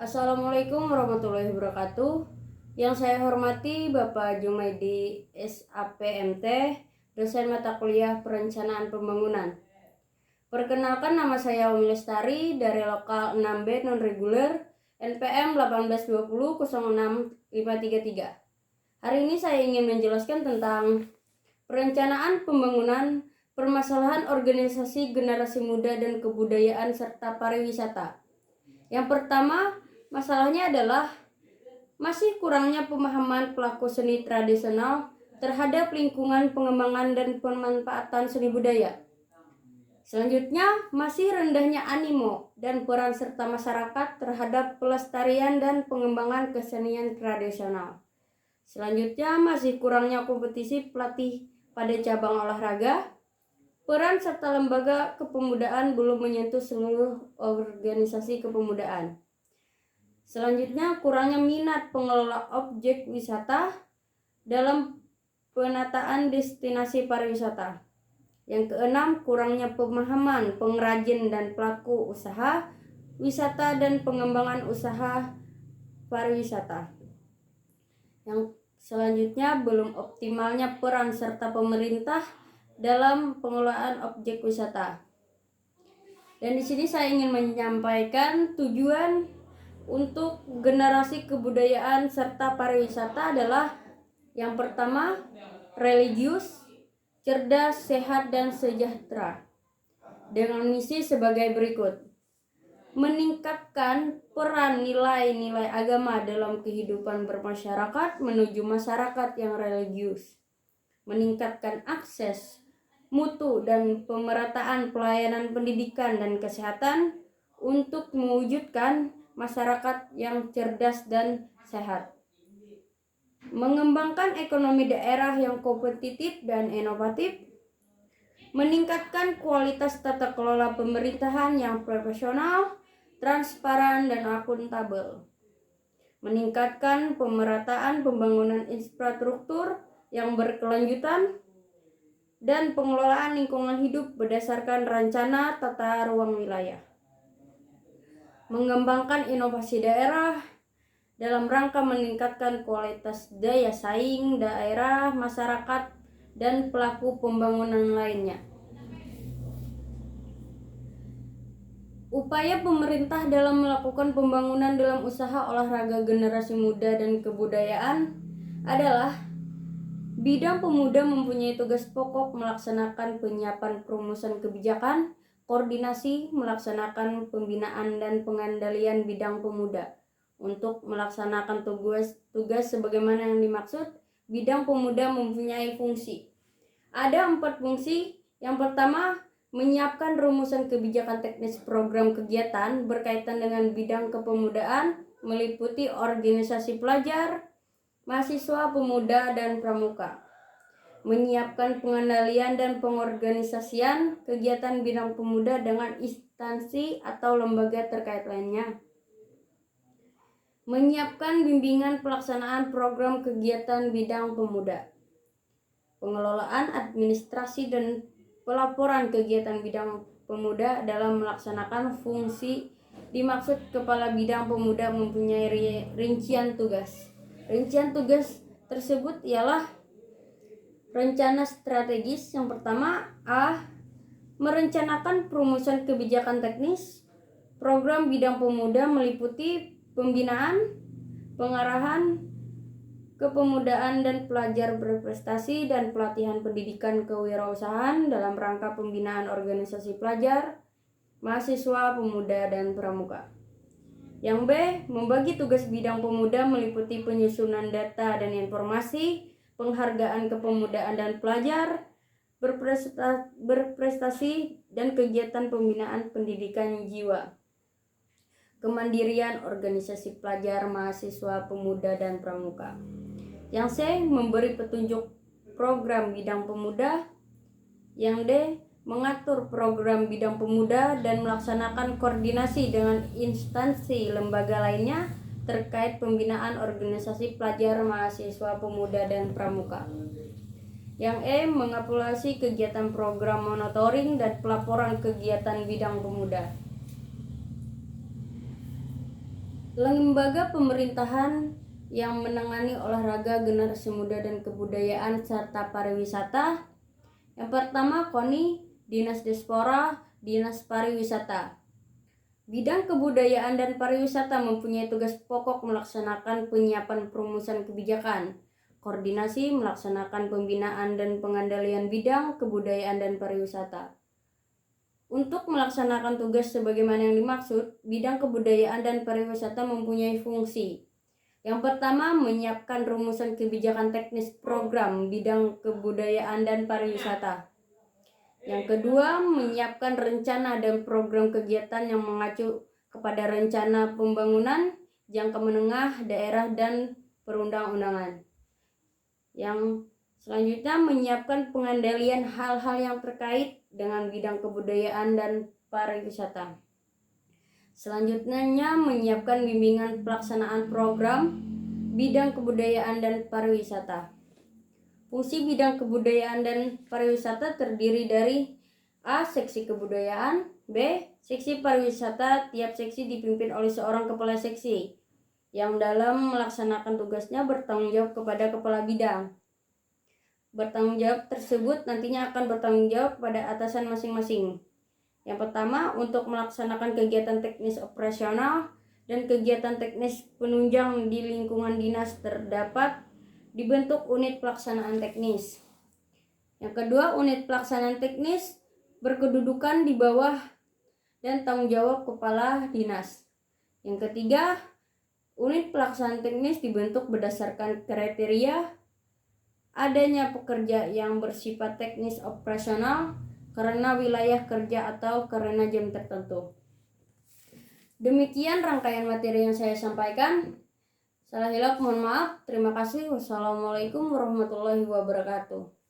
Assalamualaikum warahmatullahi wabarakatuh. Yang saya hormati Bapak Jumaidi SAPMT, dosen mata kuliah Perencanaan Pembangunan. Perkenalkan, nama saya Umi Lestari dari lokal 6B non-reguler NPM 1820065333. Hari ini saya ingin menjelaskan tentang perencanaan pembangunan, permasalahan organisasi generasi muda dan kebudayaan serta pariwisata. Yang pertama, masalahnya adalah masih kurangnya pemahaman pelaku seni tradisional terhadap lingkungan pengembangan dan pemanfaatan seni budaya. Selanjutnya, masih rendahnya animo dan peran serta masyarakat terhadap pelestarian dan pengembangan kesenian tradisional. Selanjutnya, masih kurangnya kompetisi pelatih pada cabang olahraga. Peran serta lembaga kepemudaan belum menyentuh seluruh organisasi kepemudaan. Selanjutnya, kurangnya minat pengelola objek wisata dalam penataan destinasi pariwisata. Yang keenam, kurangnya pemahaman pengrajin dan pelaku usaha wisata dan pengembangan usaha pariwisata. Yang selanjutnya, belum optimalnya peran serta pemerintah dalam pengelolaan objek wisata. Dan di sini saya ingin menyampaikan tujuan untuk generasi kebudayaan serta pariwisata adalah yang pertama, religius, cerdas, sehat, dan sejahtera. Dengan misi sebagai berikut: meningkatkan peran nilai-nilai agama dalam kehidupan bermasyarakat menuju masyarakat yang religius, meningkatkan akses, mutu, dan pemerataan pelayanan pendidikan dan kesehatan untuk mewujudkan masyarakat yang cerdas dan sehat, mengembangkan ekonomi daerah yang kompetitif dan inovatif, meningkatkan kualitas tata kelola pemerintahan yang profesional, transparan, dan akuntabel, meningkatkan pemerataan pembangunan infrastruktur yang berkelanjutan, dan pengelolaan lingkungan hidup berdasarkan rencana tata ruang wilayah, mengembangkan inovasi daerah dalam rangka meningkatkan kualitas daya saing daerah, masyarakat, dan pelaku pembangunan lainnya. Upaya pemerintah dalam melakukan pembangunan dalam usaha olahraga generasi muda dan kebudayaan adalah: bidang pemuda mempunyai tugas pokok melaksanakan penyiapan perumusan kebijakan, koordinasi, melaksanakan pembinaan dan pengandalian bidang pemuda. Untuk melaksanakan tugas sebagaimana yang dimaksud, bidang pemuda mempunyai fungsi. Ada 4 fungsi. Yang pertama, menyiapkan rumusan kebijakan teknis program kegiatan berkaitan dengan bidang kepemudaan, meliputi organisasi pelajar, mahasiswa, pemuda, dan pramuka. Menyiapkan pengendalian dan pengorganisasian kegiatan bidang pemuda dengan instansi atau lembaga terkait lainnya. Menyiapkan bimbingan pelaksanaan program kegiatan bidang pemuda. Pengelolaan administrasi dan pelaporan kegiatan bidang pemuda. Dalam melaksanakan fungsi dimaksud, kepala bidang pemuda mempunyai rincian tugas. Rincian tugas tersebut ialah rencana strategis. Yang pertama, A. Merencanakan perumusan kebijakan teknis. Program bidang pemuda meliputi pembinaan, pengarahan, kepemudaan dan pelajar berprestasi, dan pelatihan pendidikan kewirausahaan dalam rangka pembinaan organisasi pelajar, mahasiswa, pemuda, dan pramuka. Yang B. Membagi tugas bidang pemuda meliputi penyusunan data dan informasi, penghargaan kepemudaan dan pelajar berprestasi, dan kegiatan pembinaan pendidikan jiwa, kemandirian organisasi pelajar, mahasiswa, pemuda, dan pramuka. Yang C. Memberi petunjuk program bidang pemuda. Yang D. Mengatur program bidang pemuda dan melaksanakan koordinasi dengan instansi lembaga lainnya terkait pembinaan organisasi pelajar, mahasiswa, pemuda, dan pramuka. Yang E. Mengevaluasi kegiatan program monitoring dan pelaporan kegiatan bidang pemuda. Lembaga pemerintahan yang menangani olahraga generasi muda dan kebudayaan serta pariwisata. Yang pertama, KONI, Dinas Diaspora, Dinas Pariwisata. Bidang kebudayaan dan pariwisata mempunyai tugas pokok melaksanakan penyiapan perumusan kebijakan, koordinasi melaksanakan pembinaan dan pengendalian bidang kebudayaan dan pariwisata. Untuk melaksanakan tugas sebagaimana yang dimaksud, bidang kebudayaan dan pariwisata mempunyai fungsi. Yang pertama, menyiapkan rumusan kebijakan teknis program bidang kebudayaan dan pariwisata. Yang kedua, menyiapkan rencana dan program kegiatan yang mengacu kepada rencana pembangunan jangka menengah daerah dan perundang-undangan. Yang selanjutnya, menyiapkan pengendalian hal-hal yang terkait dengan bidang kebudayaan dan pariwisata. Selanjutnya, menyiapkan bimbingan pelaksanaan program bidang kebudayaan dan pariwisata. Fungsi bidang kebudayaan dan pariwisata terdiri dari A. Seksi kebudayaan, B. Seksi pariwisata. Tiap seksi dipimpin oleh seorang kepala seksi yang dalam melaksanakan tugasnya bertanggung jawab kepada kepala bidang. Bertanggung jawab tersebut nantinya akan bertanggung jawab pada atasan masing-masing. Yang pertama, untuk melaksanakan kegiatan teknis operasional dan kegiatan teknis penunjang di lingkungan dinas terdapat dibentuk unit pelaksanaan teknis. Yang kedua, unit pelaksanaan teknis berkedudukan di bawah dan tanggung jawab kepala dinas. Yang ketiga, unit pelaksanaan teknis dibentuk berdasarkan kriteria adanya pekerja yang bersifat teknis operasional karena wilayah kerja atau karena jam tertentu. Demikian rangkaian materi yang saya sampaikan. Salah hilap mohon maaf. Terima kasih. Wassalamualaikum warahmatullahi wabarakatuh.